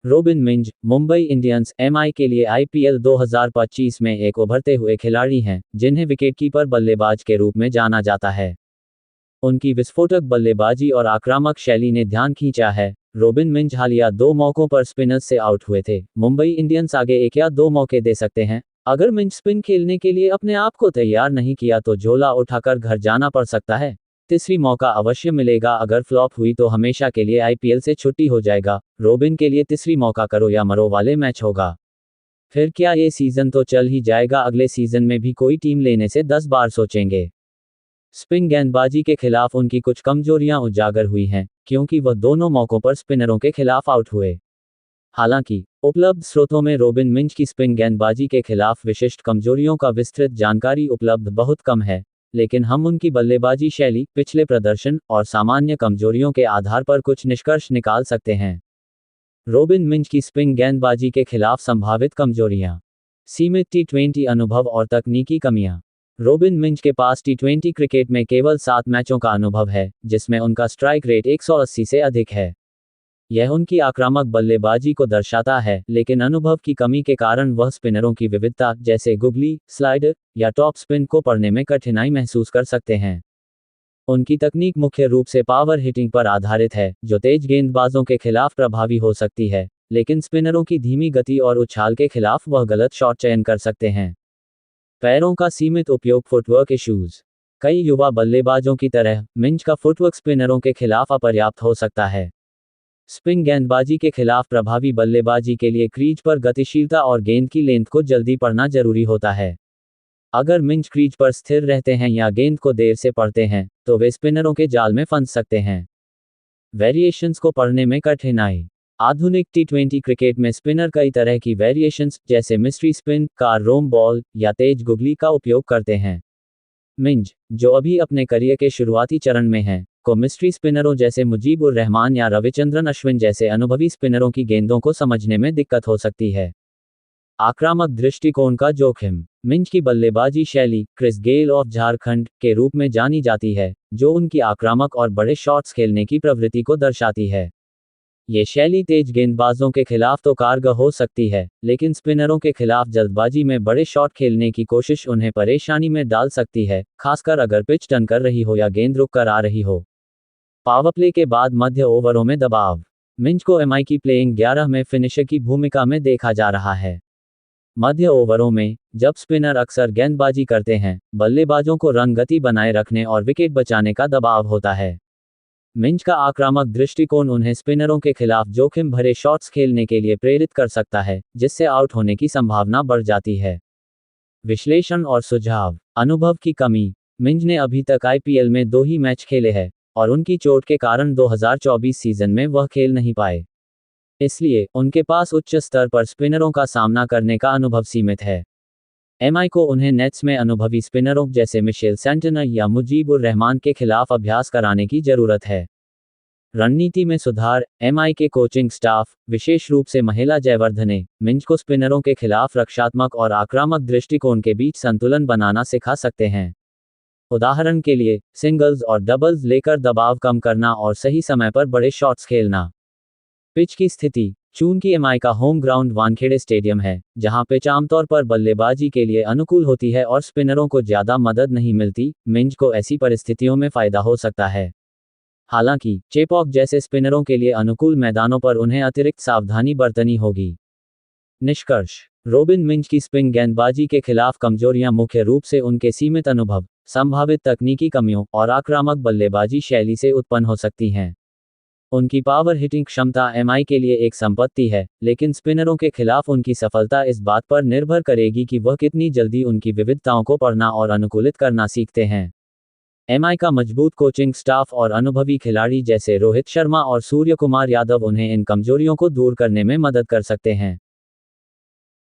Robin Minz, Mumbai Indians MI के लिए IPL 2025 में एक उभरते हुए खिलाड़ी हैं, जिन्हें विकेटकीपर बल्लेबाज के रूप में जाना जाता है। उनकी विस्फोटक बल्लेबाजी और आक्रामक शैली ने ध्यान खींचा है। रोबिन मिंज हालिया 2 मौकों पर स्पिनर्स से आउट हुए थे। मुंबई इंडियंस आगे 1 या 2 मौके दे सकते हैं। अगर मिंज स्पिन खेलने के लिए अपने आप को तैयार नहीं किया तो झोला उठाकर घर जाना पड़ सकता है। तीसरी मौका अवश्य मिलेगा। अगर फ्लॉप हुई तो हमेशा के लिए आईपीएल से छुट्टी हो जाएगा। रोबिन के लिए तीसरी मौका करो या मरो वाले मैच होगा। फिर क्या ये सीजन तो चल ही जाएगा, अगले सीजन में भी कोई टीम लेने से 10 बार सोचेंगे। स्पिन गेंदबाजी के खिलाफ उनकी कुछ कमजोरियां उजागर हुई हैं, क्योंकि वह दोनों मौकों पर स्पिनरों के खिलाफ आउट हुए। हालांकि उपलब्ध स्रोतों में रोबिन मिंज की स्पिन गेंदबाजी के खिलाफ विशिष्ट कमजोरियों का विस्तृत जानकारी उपलब्ध बहुत कम है, लेकिन हम उनकी बल्लेबाजी शैली, पिछले प्रदर्शन और सामान्य कमजोरियों के आधार पर कुछ निष्कर्ष निकाल सकते हैं। रोबिन मिंज की स्पिन गेंदबाजी के खिलाफ संभावित कमजोरियां। सीमित टी20 अनुभव और तकनीकी कमियां। रोबिन मिंज के पास टी20 क्रिकेट में केवल 7 मैचों का अनुभव है, जिसमें उनका स्ट्राइक रेट 180 से अधिक है। यह उनकी आक्रामक बल्लेबाजी को दर्शाता है, लेकिन अनुभव की कमी के कारण वह स्पिनरों की विविधता, जैसे गुगली, स्लाइडर या टॉप स्पिन को पढ़ने में कठिनाई महसूस कर सकते हैं। उनकी तकनीक मुख्य रूप से पावर हिटिंग पर आधारित है, जो तेज गेंदबाजों के खिलाफ प्रभावी हो सकती है, लेकिन स्पिनरों की धीमी गति और उछाल के खिलाफ वह गलत शॉट चयन कर सकते हैं। पैरों का सीमित उपयोग, फुटवर्क इश्यूज। कई युवा बल्लेबाजों की तरह मिंज का फुटवर्क स्पिनरों के खिलाफ अपर्याप्त हो सकता है। स्पिन गेंदबाजी के खिलाफ प्रभावी बल्लेबाजी के लिए क्रीज पर गतिशीलता और गेंद की लेंथ को जल्दी पढ़ना जरूरी होता है। अगर मिंज क्रीज पर स्थिर रहते हैं या गेंद को देर से पढ़ते हैं, तो वे स्पिनरों के जाल में फंस सकते हैं। वेरिएशंस को पढ़ने में कठिनाई। आधुनिक टी20 क्रिकेट में स्पिनर कई तरह की वेरिएशंस, जैसे मिस्ट्री स्पिन, कार रोम बॉल या तेज गुगली का उपयोग करते हैं। मिंज, जो अभी अपने करियर के शुरुआती चरण में हैं, को मिस्ट्री स्पिनरों जैसे मुजीबुर रहमान या रविचंद्रन अश्विन जैसे अनुभवी स्पिनरों की गेंदों को समझने में दिक्कत हो सकती है। आक्रामक दृष्टिकोण का जोखिम। मिंज की बल्लेबाजी शैली क्रिस गेल ऑफ झारखंड के रूप में जानी जाती है, जो उनकी आक्रामक और बड़े शॉट्स खेलने की प्रवृत्ति को दर्शाती है। ये शैली तेज गेंदबाजों के खिलाफ तो कारगर हो सकती है, लेकिन स्पिनरों के खिलाफ जल्दबाजी में बड़े शॉट खेलने की कोशिश उन्हें परेशानी में डाल सकती है, खासकर अगर पिच टर्न कर रही हो या गेंद रुक कर आ रही हो। पावरप्ले के बाद मध्य ओवरों में दबाव। मिंज को एमआई की प्लेइंग 11 में फिनिशर की भूमिका में देखा जा रहा है। मध्य ओवरों में, जब स्पिनर अक्सर गेंदबाजी करते हैं, बल्लेबाजों को रन गति बनाए रखने और विकेट बचाने का दबाव होता है। मिंज का आक्रामक दृष्टिकोण उन्हें स्पिनरों के खिलाफ जोखिम भरे शॉट्स खेलने के लिए प्रेरित कर सकता है, जिससे आउट होने की संभावना बढ़ जाती है। विश्लेषण और सुझाव। अनुभव की कमी। मिंज ने अभी तक आईपीएल में 2 ही मैच खेले हैं, और उनकी चोट के कारण 2024 सीजन में वह खेल नहीं पाए। इसलिए उनके पास उच्च स्तर पर स्पिनरों का सामना करने का अनुभव सीमित है। एमआई को उन्हें नेट्स में अनुभवी स्पिनरों जैसे मिशेल सेंटनर या मुजीबुर रहमान के खिलाफ अभ्यास कराने की जरूरत है। रणनीति में सुधार। एमआई के कोचिंग स्टाफ, विशेष रूप से महिला जयवर्धने, मिंज को स्पिनरों के खिलाफ रक्षात्मक और आक्रामक दृष्टिकोण के बीच संतुलन बनाना सिखा सकते हैं। उदाहरण के लिए, सिंगल्स और डबल्स लेकर दबाव कम करना और सही समय पर बड़े शॉट्स खेलना। पिच की स्थिति। चूंकि एमआई का होम ग्राउंड वानखेड़े स्टेडियम है, जहां पिच आमतौर पर बल्लेबाजी के लिए अनुकूल होती है और स्पिनरों को ज्यादा मदद नहीं मिलती, मिंज को ऐसी परिस्थितियों में फायदा हो सकता है। हालांकि चेपॉक जैसे स्पिनरों के लिए अनुकूल मैदानों पर उन्हें अतिरिक्त सावधानी बरतनी होगी। निष्कर्ष। रोबिन मिंज की स्पिन गेंदबाजी के खिलाफ कमजोरियां मुख्य रूप से उनके सीमित अनुभव, संभावित तकनीकी कमियों और आक्रामक बल्लेबाजी शैली से उत्पन्न हो सकती हैं। उनकी पावर हिटिंग क्षमता एमआई के लिए एक संपत्ति है, लेकिन स्पिनरों के खिलाफ उनकी सफलता इस बात पर निर्भर करेगी कि वह कितनी जल्दी उनकी विविधताओं को पढ़ना और अनुकूलित करना सीखते हैं। एमआई का मजबूत कोचिंग स्टाफ और अनुभवी खिलाड़ी जैसे रोहित शर्मा और सूर्य कुमार यादव उन्हें इन कमजोरियों को दूर करने में मदद कर सकते हैं।